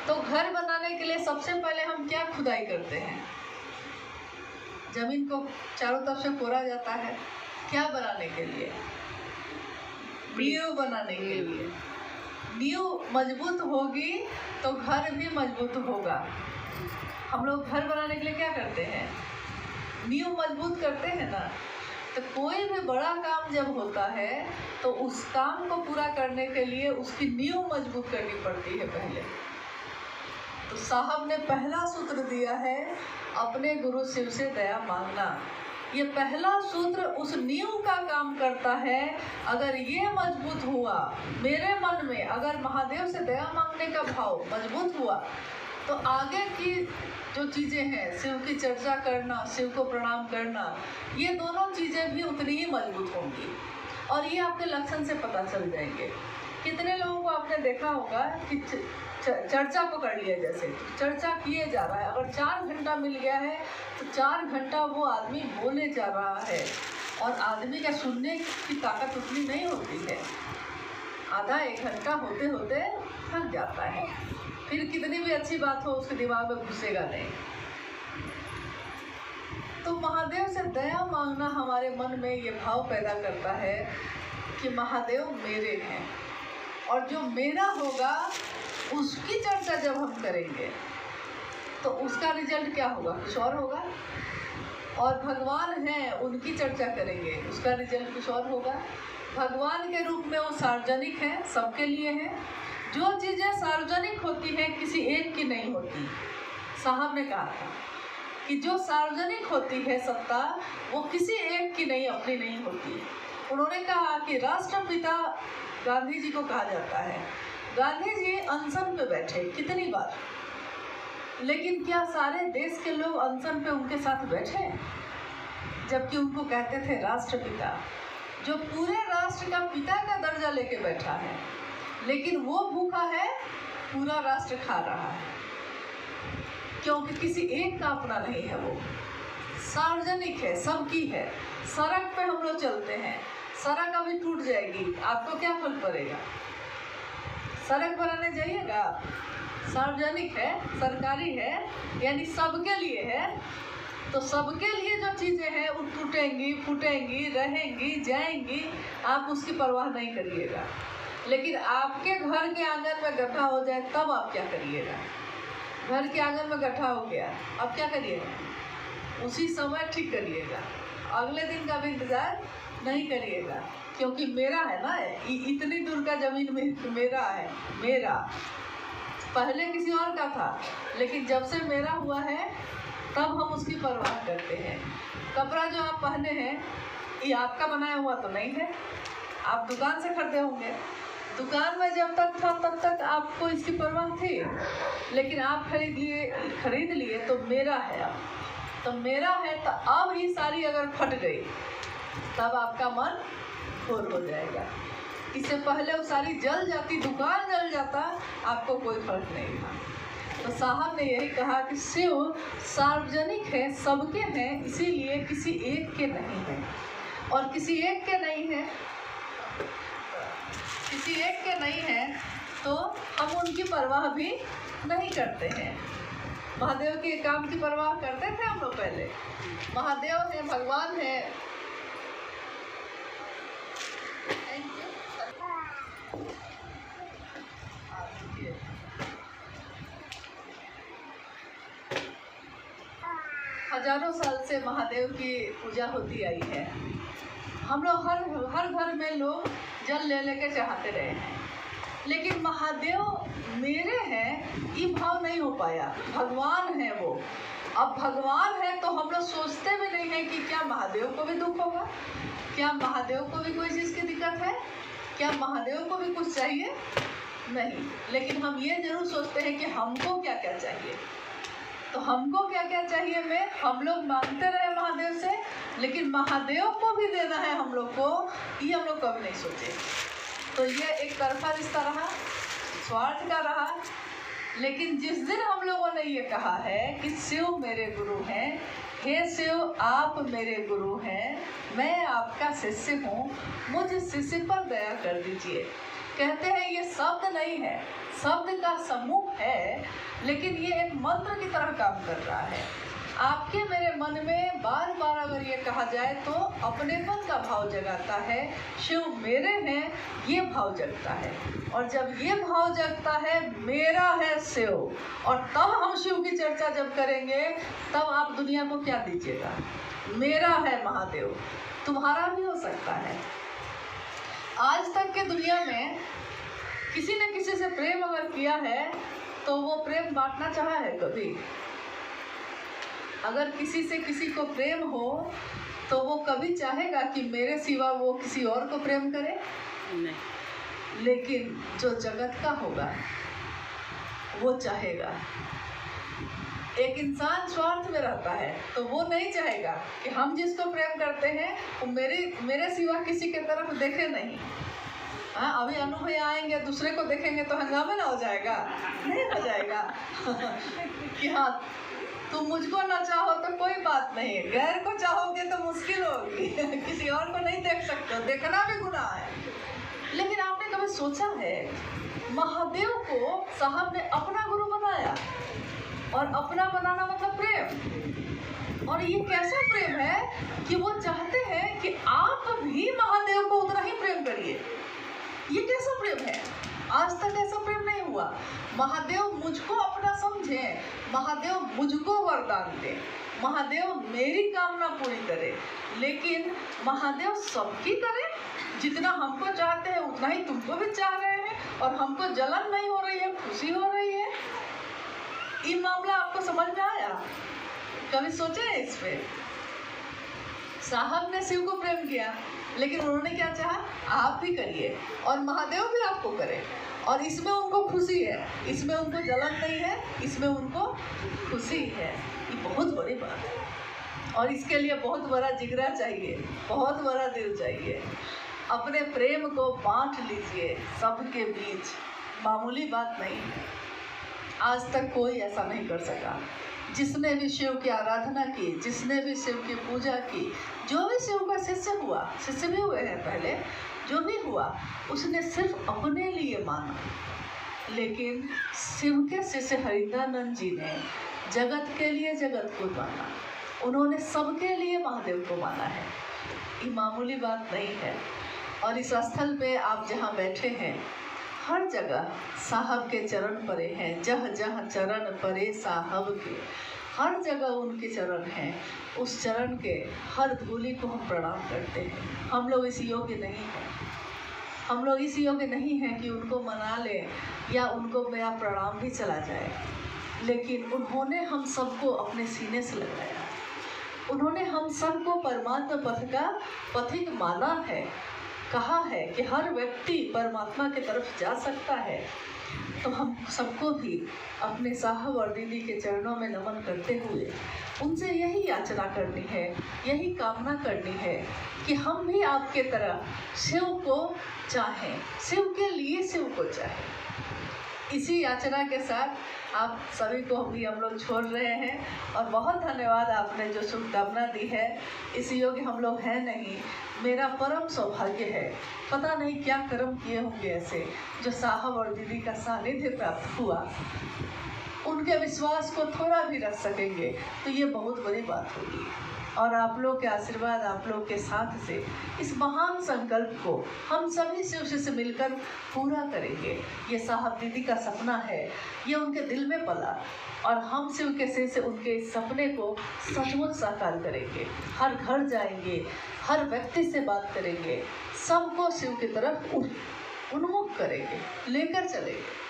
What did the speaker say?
तो घर बनाने के लिए सबसे पहले हम क्या खुदाई करते हैं? जमीन को चारों तरफ से कोड़ा जाता है, क्या बनाने के लिए? नींव बनाने के लिए। नींव मजबूत होगी तो घर भी मजबूत होगा। हम लोग घर बनाने के लिए क्या करते हैं? नींव मजबूत करते हैं ना। तो कोई भी बड़ा काम जब होता है तो उस काम को पूरा करने के लिए उसकी नींव मजबूत करनी पड़ती है पहले। तो साहब ने पहला सूत्र दिया है, अपने गुरु शिव से दया मांगना। ये पहला सूत्र उस नींव का काम करता है। अगर ये मजबूत हुआ मेरे मन में, अगर महादेव से दया मांगने का भाव मजबूत हुआ तो आगे की जो चीज़ें हैं, शिव की चर्चा करना, शिव को प्रणाम करना, ये दोनों चीज़ें भी उतनी ही मजबूत होंगी और ये आपके लक्षण से पता चल जाएंगे। कितने लोगों को आपने देखा होगा कि चर्चा को कर लिया, जैसे चर्चा किए जा रहा है, अगर 4 घंटा मिल गया है तो 4 घंटा वो आदमी बोले जा रहा है और आदमी का सुनने की ताकत उतनी नहीं होती है। आधा 1 घंटा होते होते थक जाता है, फिर कितनी भी अच्छी बात हो उसके दिमाग में घुसेगा नहीं। तो महादेव से दया मांगना हमारे मन में ये भाव पैदा करता है कि महादेव मेरे हैं और जो मेरा होगा उसकी चर्चा जब हम करेंगे तो उसका रिजल्ट क्या होगा? कुछ और होगा। और भगवान हैं, उनकी चर्चा करेंगे, उसका रिजल्ट कुछ और होगा। भगवान के रूप में वो सार्वजनिक हैं, सबके लिए हैं। जो चीज़ें सार्वजनिक होती हैं किसी एक की नहीं होती। साहब ने कहा था कि जो सार्वजनिक होती है सत्ता वो किसी एक की नहीं, अपनी नहीं होती। उन्होंने कहा कि राष्ट्रपिता गांधी जी को कहा जाता है, गांधी जी अनशन पे बैठे कितनी बार, लेकिन क्या सारे देश के लोग अनशन पे उनके साथ बैठे? जबकि उनको कहते थे राष्ट्रपिता, जो पूरे राष्ट्र का पिता का दर्जा लेके बैठा है, लेकिन वो भूखा है, पूरा राष्ट्र खा रहा है, क्योंकि किसी एक का अपना नहीं है, वो सार्वजनिक है, सबकी है। सड़क पे हम लोग चलते हैं, सड़क अभी टूट जाएगी, आपको क्या फल पड़ेगा? सड़क बनाने जाइएगा, सार्वजनिक है, सरकारी है, यानी सबके लिए है। तो सबके लिए जो चीज़ें हैं वो टूटेंगी, फूटेंगी, रहेंगी, जाएंगी, आप उसकी परवाह नहीं करिएगा। लेकिन आपके घर के आंगन में गड्ढा हो जाए तब आप क्या करिएगा? घर के आंगन में गड्ढा हो गया, अब क्या करिएगा? उसी समय ठीक करिएगा, अगले दिन का भी इंतज़ार नहीं करिएगा, क्योंकि मेरा है ना, इतनी दूर का ज़मीन में मेरा है। मेरा पहले किसी और का था, लेकिन जब से मेरा हुआ है तब हम उसकी परवाह करते हैं। कपड़ा जो आप पहने हैं ये आपका बनाया हुआ तो नहीं है, आप दुकान से खरीदे होंगे। दुकान में जब तक था तब तक आपको इसकी परवाह थी, लेकिन आप खरीद लिए तो मेरा है अब। तो मेरा है तो अब ही सारी अगर फट गई तब आपका मन घोर हो जाएगा। इससे पहले वो सारी जल जाती, दुकान जल जाता, आपको कोई फर्क नहीं था। तो साहब ने यही कहा कि शिव सार्वजनिक है, सबके हैं, इसीलिए किसी एक के नहीं है। और किसी एक के नहीं है, किसी एक के नहीं है तो हम उनकी परवाह भी नहीं करते हैं। महादेव के काम की परवाह करते थे हम लोग पहले। महादेव है, भगवान है। हजारों साल से महादेव की पूजा होती आई है। हम लोग हर घर में लोग जल ले लेके चढ़ाते रहे हैं, लेकिन महादेव मेरे हैं ये भाव नहीं हो पाया। भगवान है वो। अब भगवान है तो हम लोग सोचते भी नहीं है कि क्या महादेव को भी दुख होगा, क्या महादेव को भी कोई चीज़ की दिक्कत है, क्या महादेव को भी कुछ चाहिए? नहीं। लेकिन हम ये जरूर सोचते हैं कि हमको क्या क्या चाहिए। तो हमको क्या क्या चाहिए में हम लोग मांगते रहे महादेव से, लेकिन महादेव को भी देना है हम लोग को, ये हम लोग कभी नहीं सोचे। तो ये एक तरफा रिश्ता रहा, स्वार्थ का रहा। लेकिन जिस दिन हम लोगों ने ये कहा है कि शिव मेरे गुरु हैं, हे शिव आप मेरे गुरु हैं, मैं आपका शिष्य हूँ, मुझ शिष्य पर दया कर दीजिए। कहते हैं ये शब्द नहीं है, शब्द का समूह है, लेकिन ये एक मंत्र की तरह काम कर रहा है। आपके मेरे मन में बार बार अगर ये कहा जाए तो अपनेपन का भाव जगाता है, शिव मेरे हैं ये भाव जगता है। और जब ये भाव जगता है मेरा है शिव, और तब हम शिव की चर्चा जब करेंगे तब आप दुनिया को क्या दीजिएगा? मेरा है महादेव, तुम्हारा भी हो सकता है। आज तक के दुनिया में किसी न किसी से प्रेम अगर किया है तो वो प्रेम बांटना चाहा है कभी? अगर किसी से किसी को प्रेम हो तो वो कभी चाहेगा कि मेरे सिवा वो किसी और को प्रेम करे? नहीं। लेकिन जो जगत का होगा वो चाहेगा। एक इंसान स्वार्थ में रहता है तो वो नहीं चाहेगा कि हम जिसको प्रेम करते हैं वो मेरे सिवा किसी के तरफ देखे नहीं। हाँ, अभी अनुभव आएंगे दूसरे को देखेंगे तो हंगामा ना हो जाएगा? नहीं हो जाएगा कि हाँ तुम मुझको ना चाहो तो कोई बात नहीं है, गैर को चाहोगे तो मुश्किल होगी किसी और को नहीं देख सकते हो, देखना भी गुनाह है। लेकिन आपने कभी सोचा है महादेव को साहब ने अपना गुरु बनाया, और अपना बनाना मतलब प्रेम। और ये कैसा प्रेम है कि वो चाहते हैं कि आप भी महादेव को उतना ही प्रेम करिए। ये कैसा प्रेम है? आज तक ऐसा प्रेम नहीं हुआ। महादेव मुझको अपना समझे, महादेव मुझको वरदान दे, महादेव मेरी कामना पूरी करे, लेकिन महादेव सबकी करे। जितना हमको चाहते हैं उतना ही तुमको भी चाह रहे हैं, और हमको जलन नहीं हो रही है, खुशी हो रही है। ये मामला आपको समझ में आया? कभी सोचे इस पे? साहब ने शिव को प्रेम किया, लेकिन उन्होंने क्या चाहा? आप भी करिए और महादेव भी आपको करे, और इसमें उनको खुशी है, इसमें उनको जलन नहीं है, इसमें उनको खुशी है। ये बहुत बड़ी बात है, और इसके लिए बहुत बड़ा जिगरा चाहिए, बहुत बड़ा दिल चाहिए। अपने प्रेम को बांट लीजिए सबके बीच, मामूली बात नहीं है। आज तक कोई ऐसा नहीं कर सका। जिसने भी शिव की आराधना की, जिसने भी शिव की पूजा की, जो भी शिव का शिष्य हुआ, शिष्य भी हुए हैं पहले, जो भी हुआ उसने सिर्फ अपने लिए माना। लेकिन शिव के शिष्य हरिदानंद जी ने जगत के लिए जगत को माना, उन्होंने सबके लिए महादेव को माना है। ये मामूली बात नहीं है। और इस स्थल पे आप जहाँ बैठे हैं, हर जगह साहब के चरण परे हैं। जहाँ जहाँ चरण परे साहब के, हर जगह उनके चरण हैं। उस चरण के हर धूलि को हम प्रणाम करते हैं। हम लोग इस योग्य नहीं हैं, हम लोग इस योग्य नहीं हैं कि उनको मना लें या उनको मेरा प्रणाम भी चला जाए। लेकिन उन्होंने हम सबको अपने सीने से लगाया, उन्होंने हम सबको परमात्मा पथ का पथिक माना है। कहा है कि हर व्यक्ति परमात्मा की तरफ जा सकता है। तो हम सबको भी अपने साहब और दीदी के चरणों में नमन करते हुए उनसे यही याचना करनी है, यही कामना करनी है कि हम भी आपके तरह शिव को चाहें, शिव के लिए शिव को चाहें। इसी याचना के साथ आप सभी को भी हम लोग छोड़ रहे हैं, और बहुत धन्यवाद आपने जो शुभकामना दी है। इस योग्य हम लोग हैं नहीं, मेरा परम सौभाग्य है। पता नहीं क्या कर्म किए होंगे ऐसे जो साहब और दीदी का सानिध्य प्राप्त हुआ, उनके विश्वास को थोड़ा भी रख सकेंगे तो ये बहुत बड़ी बात होगी। और आप लोग के आशीर्वाद, आप लोग के साथ से इस महान संकल्प को हम सभी शिव से मिलकर पूरा करेंगे। ये साहब दीदी का सपना है, ये उनके दिल में पला, और हम शिव के से उनके इस सपने को सचमुच साकार करेंगे। हर घर जाएंगे, हर व्यक्ति से बात करेंगे, सबको शिव की तरफ उन्मुख करेंगे, लेकर चलेंगे।